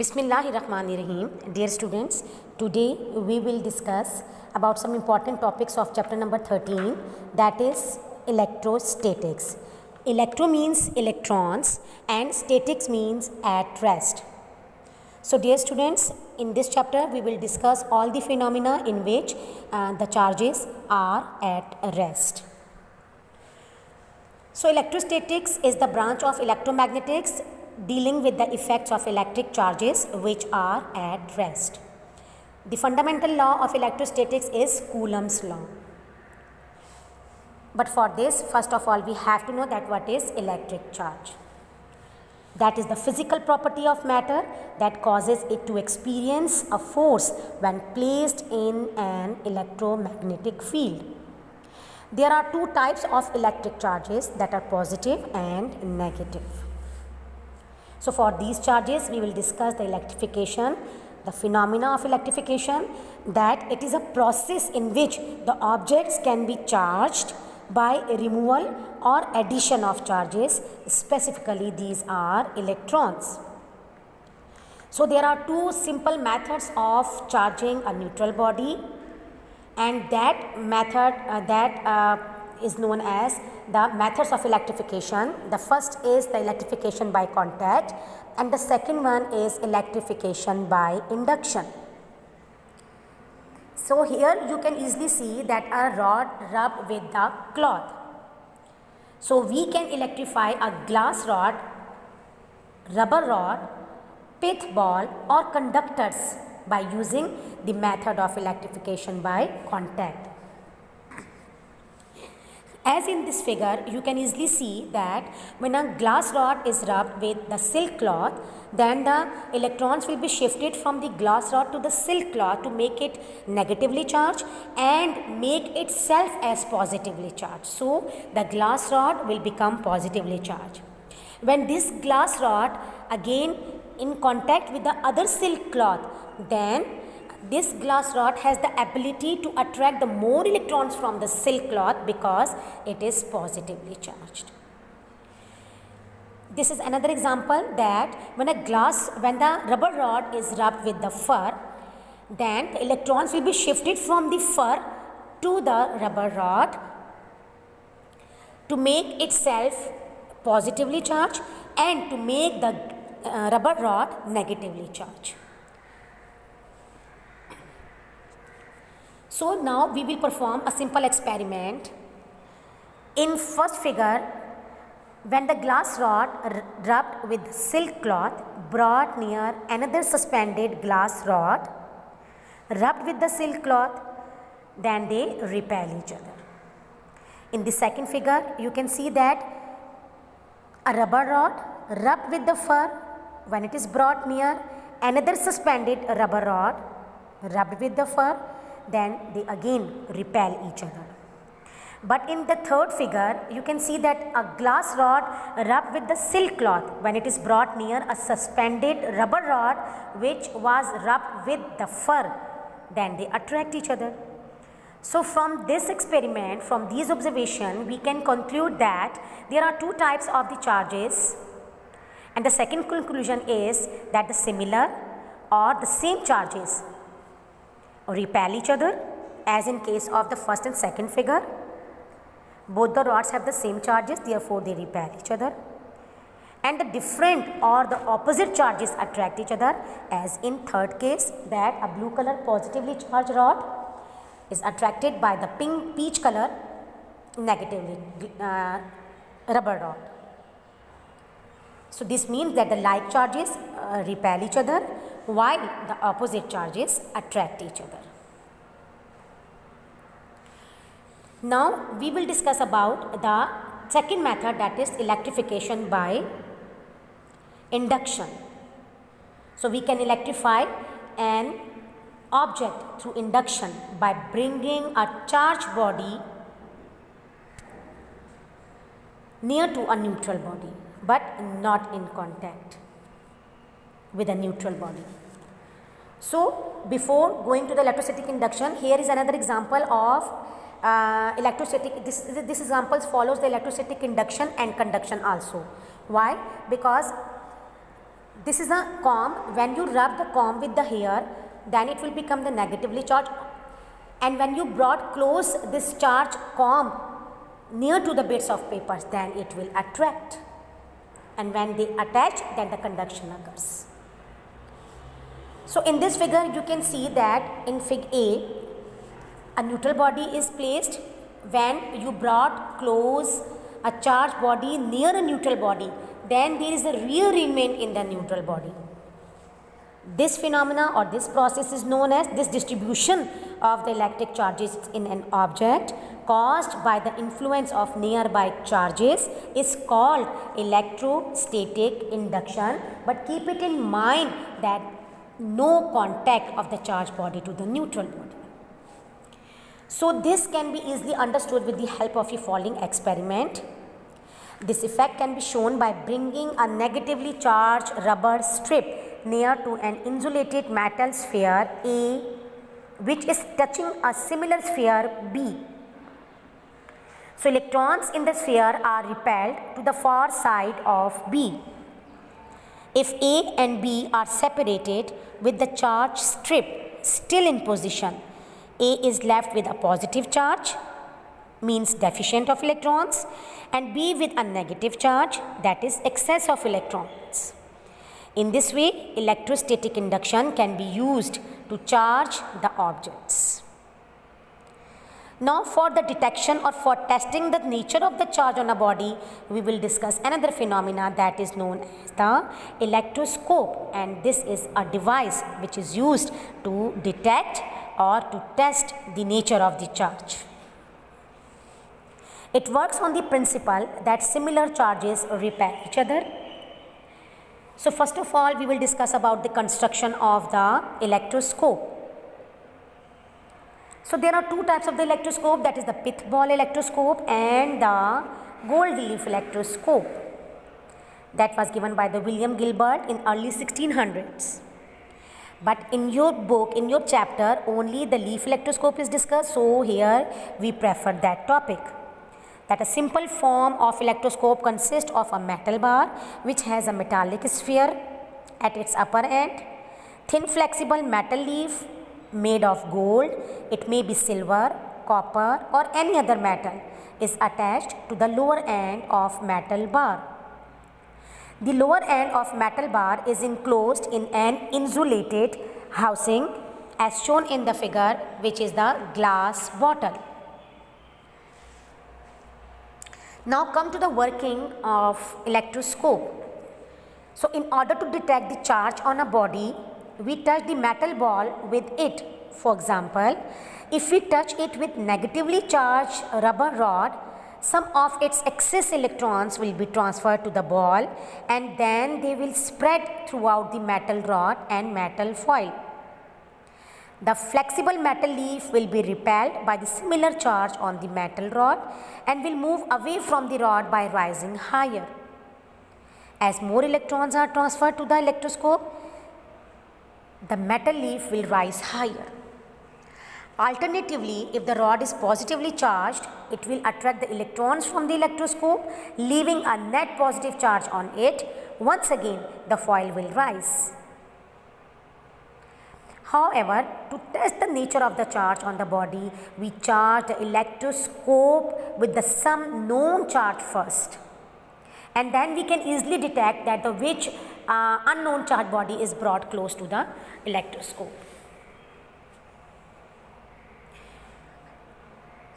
Bismillahirrahmanirrahim. Dear students, today we will discuss about some important topics of chapter number 13, that is electrostatics. Electro means electrons and statics means at rest. So dear students, in this chapter we will discuss all the phenomena in which the charges are at rest. So electrostatics is the branch of electromagnetics dealing with the effects of electric charges which are at rest. The fundamental law of electrostatics is Coulomb's law. But for this, first of all, we have to know that what is electric charge. That is the physical property of matter that causes it to experience a force when placed in an electromagnetic field. There are two types of electric charges, that are positive and negative. So for these charges we will discuss the electrification, the phenomena of electrification, that it is a process in which the objects can be charged by removal or addition of charges. Specifically these are electrons. So there are two simple methods of charging a neutral body, and that method is known as the methods of electrification. The first is the electrification by contact and the second one is electrification by induction. So here you can easily see that a rod rubbed with the cloth. So we can electrify a glass rod, rubber rod, pith ball or conductors by using the method of electrification by contact. As in this figure, you can easily see that when a glass rod is rubbed with the silk cloth, then the electrons will be shifted from the glass rod to the silk cloth to make it negatively charged and make itself as positively charged. So the glass rod will become positively charged. When this glass rod again in contact with the other silk cloth, then this glass rod has the ability to attract the more electrons from the silk cloth because it is positively charged. This is another example that when the rubber rod is rubbed with the fur, then the electrons will be shifted from the fur to the rubber rod to make itself positively charged and to make the rubber rod negatively charged. So now we will perform a simple experiment. In first figure, when the glass rod rubbed with silk cloth brought near another suspended glass rod rubbed with the silk cloth, then they repel each other. In the second figure, you can see that a rubber rod rubbed with the fur, when it is brought near another suspended rubber rod rubbed with the fur, then they again repel each other. But in the third figure, you can see that a glass rod rubbed with the silk cloth, when it is brought near a suspended rubber rod which was rubbed with the fur, then they attract each other. So from this experiment, from these observations, we can conclude that there are two types of the charges, and the second conclusion is that the similar or the same charges repel each other, as in case of the first and second figure. Both the rods have the same charges, therefore they repel each other, and the different or the opposite charges attract each other, as in third case, that a blue color positively charged rod is attracted by the peach color negatively rubber rod. So this means that the like charges repel each other while the opposite charges attract each other. Now we will discuss about the second method, that is electrification by induction. So we can electrify an object through induction by bringing a charged body near to a neutral body but not in contact with a neutral body. So before going to the electrostatic induction, here is another example of electrostatic. This example follows the electrostatic induction and conduction also. Why? Because This is a comb. When you rub the comb with the hair, then it will become the negatively charged. And when you brought close this charged comb near to the bits of papers, then it will attract. And when they attach, then the conduction occurs. So in this figure, you can see that in fig A neutral body is placed. When you brought close a charged body near a neutral body, then there is a rearrangement in the neutral body. This phenomena or this process is known as this distribution of the electric charges in an object caused by the influence of nearby charges is called electrostatic induction. But keep it in mind that no contact of the charged body to the neutral body. So this can be easily understood with the help of a following experiment. This effect can be shown by bringing a negatively charged rubber strip near to an insulated metal sphere A, which is touching a similar sphere B. So electrons in the sphere are repelled to the far side of B. If A and B are separated with the charge strip still in position, A is left with a positive charge, means deficient of electrons, and B with a negative charge, that is excess of electrons. In this way, electrostatic induction can be used to charge the objects. Now for the detection or for testing the nature of the charge on a body, we will discuss another phenomena that is known as the electroscope, and this is a device which is used to detect or to test the nature of the charge. It works on the principle that similar charges repel each other. So first of all, we will discuss about the construction of the electroscope. So there are two types of the electroscope, that is the pith ball electroscope and the gold leaf electroscope, that was given by the William Gilbert in early 1600s. But in your book, in your chapter, only the leaf electroscope is discussed, so here we prefer that topic. That a simple form of electroscope consists of a metal bar which has a metallic sphere at its upper end, thin flexible metal leaf made of gold, it may be silver, copper or any other metal, is attached to the lower end of metal bar. The lower end of metal bar is enclosed in an insulated housing as shown in the figure, which is the glass bottle. Now come to the working of electroscope. So in order to detect the charge on a body, we touch the metal ball with it. For example, if we touch it with negatively charged rubber rod, some of its excess electrons will be transferred to the ball and then they will spread throughout the metal rod and metal foil. The flexible metal leaf will be repelled by the similar charge on the metal rod and will move away from the rod by rising higher. As more electrons are transferred to the electroscope, the metal leaf will rise higher. Alternatively, if the rod is positively charged, it will attract the electrons from the electroscope, leaving a net positive charge on it. Once again, the foil will rise. However, to test the nature of the charge on the body, we charge the electroscope with the some known charge first. And then we can easily detect that the which unknown charge body is brought close to the electroscope.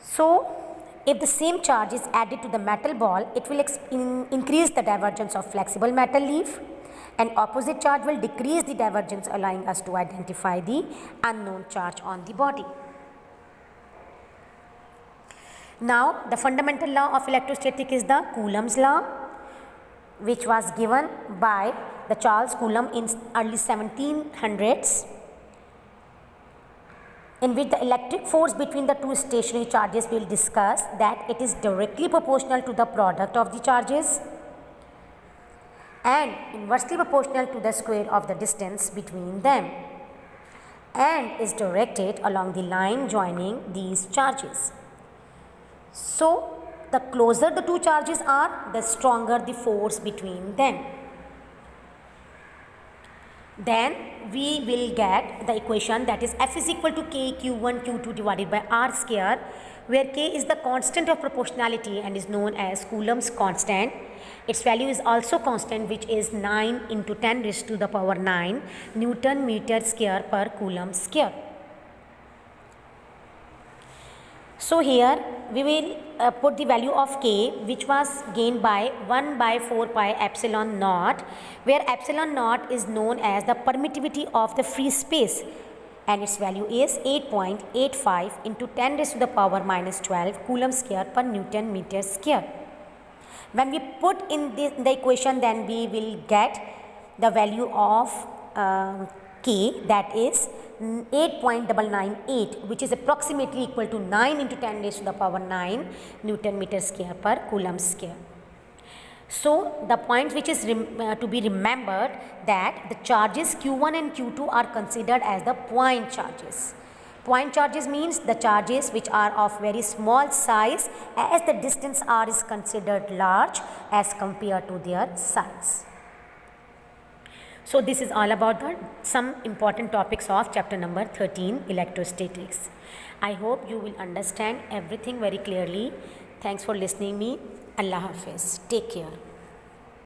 So, if the same charge is added to the metal ball, it will increase the divergence of flexible metal leaf, and opposite charge will decrease the divergence, allowing us to identify the unknown charge on the body. Now, the fundamental law of electrostatic is the Coulomb's law, which was given by the Charles Coulomb in early 1700s, in which the electric force between the two stationary charges will discuss that it is directly proportional to the product of the charges and inversely proportional to the square of the distance between them, and is directed along the line joining these charges. So, the closer the two charges are, the stronger the force between them. then we will get the equation that is F is equal to K Q1 Q2 divided by R square, where K is the constant of proportionality and is known as Coulomb's constant. Its value is also constant, which is 9 into 10 raised to the power 9 Newton meter square per Coulomb square. So here we will put the value of K, which was gained by 1 by 4 pi epsilon naught, where epsilon naught is known as the permittivity of the free space, and its value is 8.85 into 10 raised to the power minus 12 Coulomb square per Newton meter square. When we put in the equation, then we will get the value of K, that is 8.998, which is approximately equal to 9 into 10 raised to the power 9 Newton meter square per Coulomb square. So the point which is to be remembered, that the charges Q1 and Q2 are considered as the point charges. Point charges means the charges which are of very small size, as the distance r is considered large as compared to their size. So this is all about some important topics of chapter number 13, electrostatics. I hope you will understand everything very clearly. Thanks for listening me. Allah Hafiz. Take care.